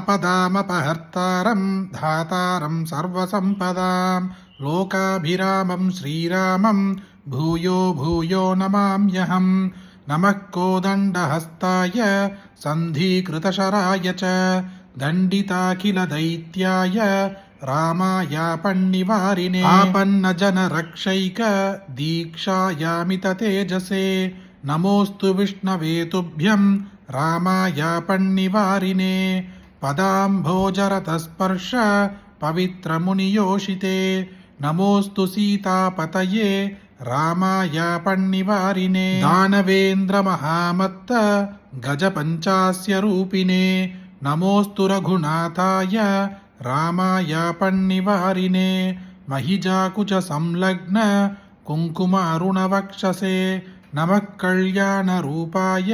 आपदामपहर्तारं धातारं सर्वसम्पदां लोकाभिरामं श्रीरामं भूयो भूयो नमाम्यहं। नमः कोदण्डहस्ताय सन्धिकृतशराय च दण्डिताखिलदैत्याय रामायापन्निवारिणे आपन्नजनरक्षैक दीक्षायामिततेजसे नमोऽस्तु विष्णवे तुभ्यं रामायापन्निवारिणे पदाम्भोजरतस्पर्श पवित्रमुनियोषिते नमोऽस्तु सीतापतये रामायापन्निवारिणे दानवेन्द्रमहामत्त गजपञ्चास्य रूपिणे नमोऽस्तु रघुनाथाय रामायापन्निवारिणे महिजाकुचसंलग्न कुङ्कुमारुणवक्षसे नमः कल्याणरूपाय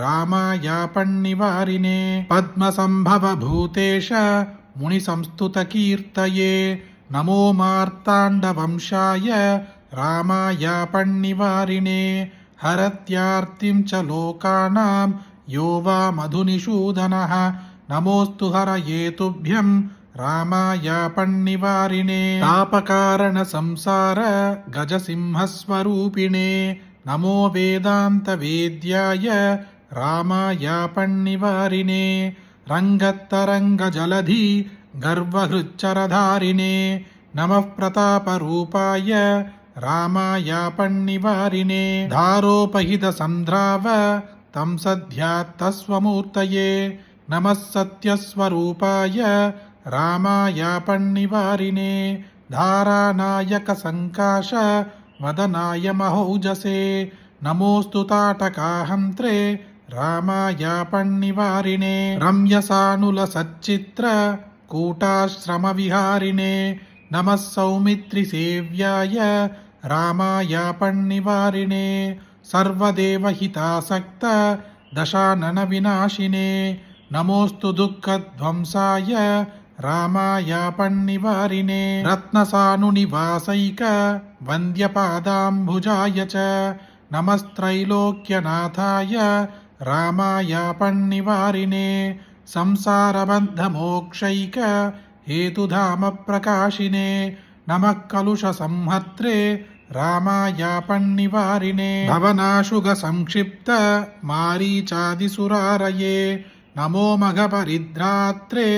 रामायापन्निवारिणे पद्मसम्भवभूतेश मुनिसंस्तुतकीर्तये नमो मार्ताण्डवंशाय रामायापन्निवारिणे हरत्यार्तिं च लोकानां यो वा मधुनिषूदनः नमोऽस्तु हरये तुभ्यं रामायापन्निवारिणे तापकारणसंसार गजसिंहस्वरूपिणे नमो वेदान्तवेद्याय रामायापन्निवारिणे रङ्गत्तरङ्गजलधि गर्वहृच्चरधारिणे नमः प्रतापरूपाय रामायापन्निवारिणे धारोपहितसन्ध्राव तं सध्यात्तस्वमूर्तये नमः सत्यस्वरूपाय रामायापन्निवारिणे धारानायकसङ्काश वदनाय महौजसे नमोऽस्तु ताटकाहन्त्रे रामायापन्निवारिणे रम्यसानुलसच्चित्र कूटाश्रमविहारिणे नमः सौमित्रिसेव्याय रामायापन्निवारिणे सर्वदेवहितासक्त दशाननविनाशिने नमोऽस्तु दुःखध्वंसाय रामायापन्निवारिणे रत्नसानुनिवासैक वन्द्यपादाम्बुजाय च नमस्त्रैलोक्यनाथाय रामायापन्निवारिणे संसारबन्धमोक्षैक हेतुधामप्रकाशिने नमः कलुषसंहर्त्रे रामायापन्निवारिणे भवनाशुगसंक्षिप्त मारीचादिसुरारये नमो मघपरिद्रात्रे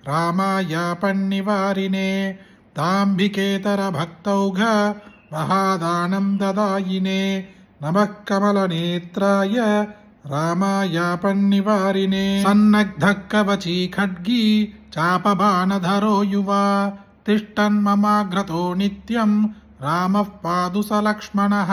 रामायापन्निवारिणे दाम्भिकेतरभक्तौघ महादानन्ददायिने नमः कमलनेत्राय रामायापन्निवारिणे सन्नग्धकवची खड्गी चापबाणधरो युवा तिष्ठन्ममाग्रतो नित्यं रामः पादु स लक्ष्मणः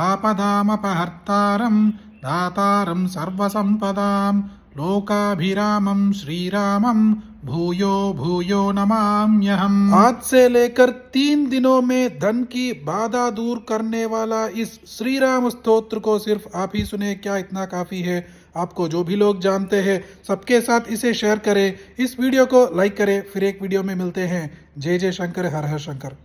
आपदामपहर्तारं दातारं सर्वसम्पदां लोकाभिरामं श्रीरामं भूयो भूयो नमाम्यहम्। आज से लेकर 3 दिनों में धन की बाधा दूर करने वाला इस श्री राम स्तोत्र को सिर्फ आप ही सुने, क्या इतना काफी है? आपको जो भी लोग जानते हैं सबके साथ इसे शेयर करें, इस वीडियो को लाइक करें। फिर एक वीडियो में मिलते हैं। जय जय शंकर, हर हर शंकर।